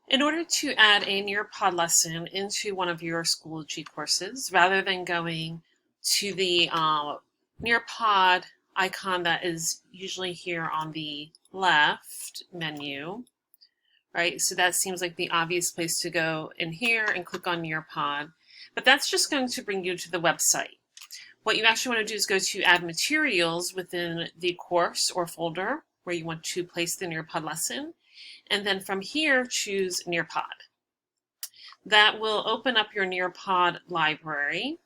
In order to add a Nearpod lesson into one of your Schoology courses, rather than going to the Nearpod icon that is usually here on the left menu, right? So that seems like the obvious place to go in here and click on Nearpod, but that's just going to bring you to the website. What you actually want to do is go to Add Materials within the course or folder where you want to place the Nearpod lesson. And then from here, choose Nearpod. That will open up your Nearpod library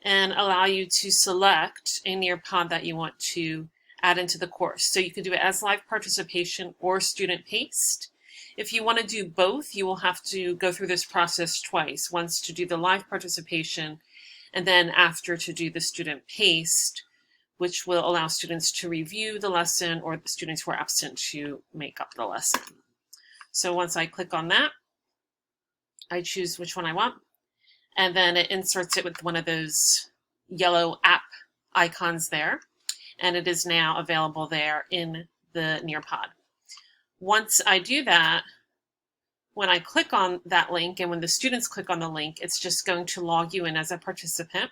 and allow you to select a Nearpod that you want to add into the course. So you can do it as live participation or student paced. If you want to do both, you will have to go through this process twice, once to do the live participation and then after to do the student paced, which will allow students to review the lesson or the students who are absent to make up the lesson. So once I click on that, I choose which one I want, and then it inserts it with one of those yellow app icons there, and it is now available there in the Nearpod. Once I do that, when I click on that link and when the students click on the link, it's just going to log you in as a participant,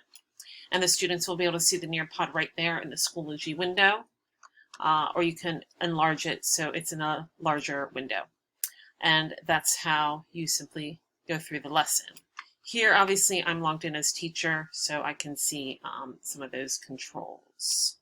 and the students will be able to see the Nearpod right there in the Schoology window, or you can enlarge it so it's in a larger window. And that's how you simply go through the lesson. Here, obviously, I'm logged in as teacher, so I can see some of those controls.